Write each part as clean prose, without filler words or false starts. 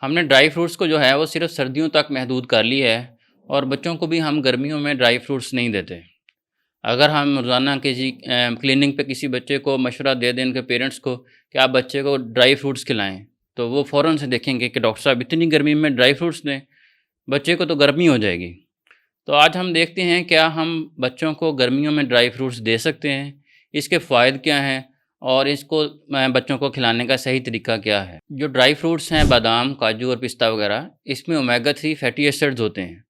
हमने dry fruits को जो है वो सिर्फ़ सर्दियों तक महदूद कर लिया है और बच्चों को भी हम गर्मियों में ड्राई फ्रूट्स नहीं देते। अगर हम रोज़ाना किसी क्लिनिक पे किसी बच्चे को मशवरा दे दें उनके पेरेंट्स को कि आप बच्चे को ड्राई फ्रूट्स खिलाएँ, तो वो फ़ौरन से देखेंगे कि डॉक्टर साहब इतनी गर्मी में ड्राई फ्रूट्स दें, बच्चे को तो गर्मी हो जाएगी। तो आज हम देखते हैं क्या हम बच्चों को गर्मियों में ड्राई फ्रूट्स दे सकते हैं? इसके फ़ायदे क्या हैं? और इसको बच्चों को खिलाने का सही तरीका क्या है? जो ड्राई फ्रूट्स हैं बादाम, काजू और पिस्ता वगैरह, इसमें ओमेगा 3 फैटी एसिड्स होते हैं।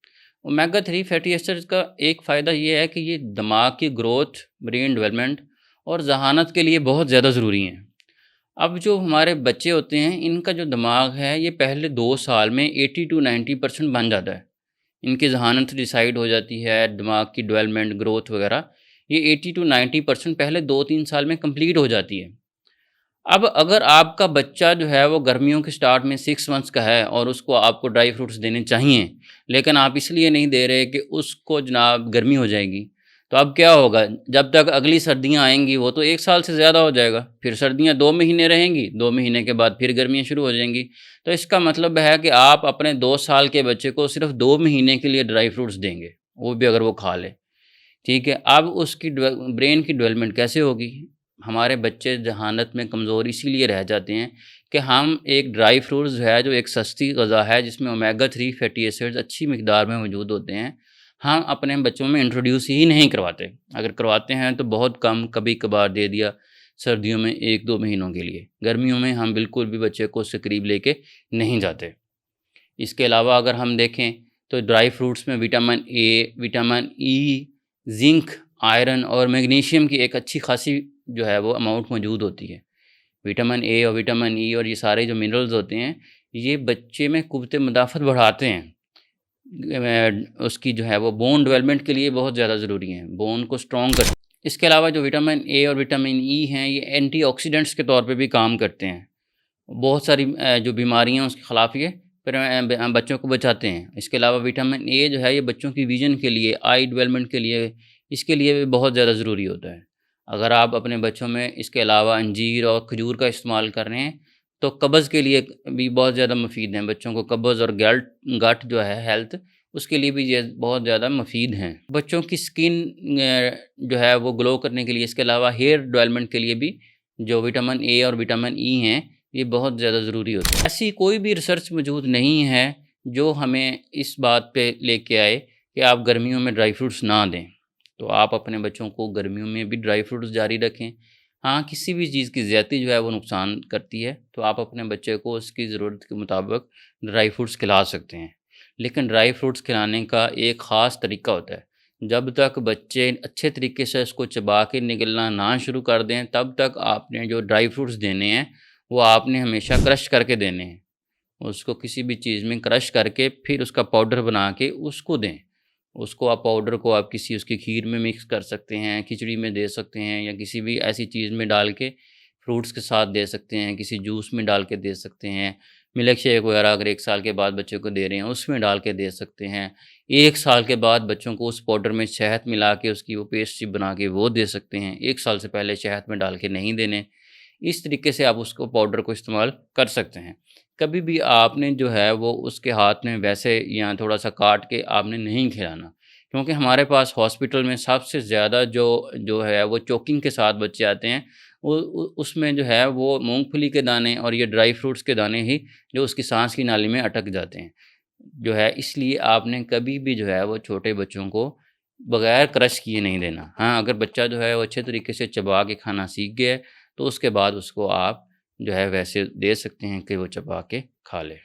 ओमेगा 3 फैटी एसिड्स का एक फ़ायदा ये है कि ये दिमाग की ग्रोथ, ब्रेन डेवलपमेंट और ज़हानत के लिए बहुत ज़्यादा ज़रूरी हैं। अब जो हमारे बच्चे होते हैं, इनका जो दिमाग है, ये पहले 2 साल में 80 टू 90% बन जाता है। इनकी ज़हानत डिसाइड हो जाती है, दिमाग की डेवलपमेंट, ग्रोथ वगैरह, ये 80 टू 90% पहले 2-3 साल में कंप्लीट हो जाती है। अब अगर आपका बच्चा जो है वो गर्मियों के स्टार्ट में 6 मंथ्स का है और उसको आपको ड्राई फ्रूट्स देने चाहिए, लेकिन आप इसलिए नहीं दे रहे कि उसको जनाब गर्मी हो जाएगी, तो अब क्या होगा? जब तक अगली सर्दियाँ आएँगी वो तो 1 साल से ज़्यादा हो जाएगा, फिर सर्दियाँ 2 महीने रहेंगी, 2 महीने के बाद फिर गर्मियाँ शुरू हो जाएँगी। तो इसका मतलब है कि आप अपने 2 साल के बच्चे को सिर्फ़ 2 महीने के लिए ड्राई फ्रूट्स देंगे, वो भी अगर वो खा ले। ठीक है, अब उसकी ब्रेन की डेवलपमेंट कैसे होगी? हमारे बच्चे ज़हानत में कमज़ोर इसीलिए रह जाते हैं कि हम एक ड्राई फ्रूट्स जो है, जो एक सस्ती ग़ज़ा है जिसमें ओमेगा 3 फैटी एसिड्स अच्छी मिक़दार में मौजूद होते हैं, हम अपने बच्चों में इंट्रोड्यूस ही नहीं करवाते। अगर करवाते हैं तो बहुत कम, कभी-कभार दे दिया, सर्दियों में 1-2 महीनों के लिए। गर्मियों में हम बिल्कुल भी बच्चे को उससे करीब लेके नहीं जाते। इसके अलावा अगर हम देखें तो ड्राई फ्रूट्स में vitamin A, vitamin E, zinc, iron और मैग्नीशियम की एक अच्छी खासी जो है वो अमाउंट मौजूद होती है। विटामिन ए और विटामिन ई और ये सारे जो मिनरल्स होते हैं, ये बच्चे में क़ुव्वत मुदाफ़त बढ़ाते हैं। उसकी जो है वो बोन डेवलपमेंट के लिए बहुत ज़्यादा ज़रूरी हैं, बोन को स्ट्रॉन्ग कर इसके अलावा जो विटामिन ए और विटामिन ई हैं, ये एंटीऑक्सीडेंट्स के तौर पे भी काम करते हैं। बहुत सारी जो बीमारियाँ हैं उसके ख़िलाफ़ ये बच्चों को बचाते हैं। इसके अलावा विटामिन ए जो है ये बच्चों की विज़न के लिए, आई डेवलपमेंट के लिए, इसके लिए भी बहुत ज़्यादा ज़रूरी होता है। अगर आप अपने बच्चों में इसके अलावा अंजीर और खजूर का इस्तेमाल कर रहे हैं, तो कब्ज़ के लिए भी बहुत ज़्यादा मुफ़ीद हैं। बच्चों को कब्ज़ और गट जो है हेल्थ, उसके लिए भी ये बहुत ज़्यादा मुफ़ीद हैं। बच्चों की स्किन जो है वो ग्लो करने के लिए, इसके अलावा हेयर डेवलपमेंट के लिए भी जो विटामिन ए और विटामिन ई हैं, ये बहुत ज़्यादा ज़रूरी होता है। ऐसी कोई भी रिसर्च मौजूद नहीं है जो हमें इस बात पे लेके आए कि आप गर्मियों में ड्राई फ्रूट्स ना दें। तो आप अपने बच्चों को गर्मियों में भी ड्राई फ्रूट्स जारी रखें। हाँ, किसी भी चीज़ की ज़्यादती जो है वो नुकसान करती है, तो आप अपने बच्चे को उसकी ज़रूरत के मुताबिक ड्राई फ्रूट्स खिला सकते हैं। लेकिन ड्राई फ्रूट्स खिलाने का एक ख़ास तरीका होता है। जब तक बच्चे अच्छे तरीके से उसको चबा के निगलना ना शुरू कर दें, तब तक आपने जो ड्राई फ्रूट्स देने हैं, वो आपने हमेशा क्रश करके देने हैं। उसको किसी भी चीज़ में क्रश करके फिर उसका पाउडर बना के उसको दें। उसको आप पाउडर को आप किसी उसकी खीर में मिक्स कर सकते हैं, खिचड़ी में दे सकते हैं या किसी भी ऐसी चीज़ में डाल के फ्रूट्स के साथ दे सकते हैं, किसी जूस में डाल के दे सकते हैं। मिल्क शेक वगैरह अगर 1 साल के बाद बच्चे को दे रहे हैं, उसमें डाल के दे सकते हैं। 1 साल के बाद बच्चों को उस पाउडर में शहद मिला के उसकी वो पेस्ट सी बना के वो दे सकते हैं। 1 साल से पहले शहद में डाल के नहीं देने। इस तरीके से आप उसको पाउडर को इस्तेमाल कर सकते हैं। कभी भी आपने जो है वो उसके हाथ में वैसे या थोड़ा-सा काट के आपने नहीं खिलाना। क्योंकि हमारे पास हॉस्पिटल में सबसे ज़्यादा जो जो है वो चोकिंग के साथ बच्चे आते हैं। वो उसमें जो है वो मूँगफली के दाने और ये ड्राई फ्रूट्स के दाने ही जो उसकी साँस की नाली में अटक जाते हैं। जो है इसलिए आपने कभी भी जो है वो छोटे बच्चों को बग़ैर क्रश किए नहीं देना। हाँ, अगर बच्चा जो है वो अच्छे तरीके से चबा के खाना सीख गया है, तो उसके बाद उसको आप जो है वैसे दे सकते हैं कि वो चबा के खा ले।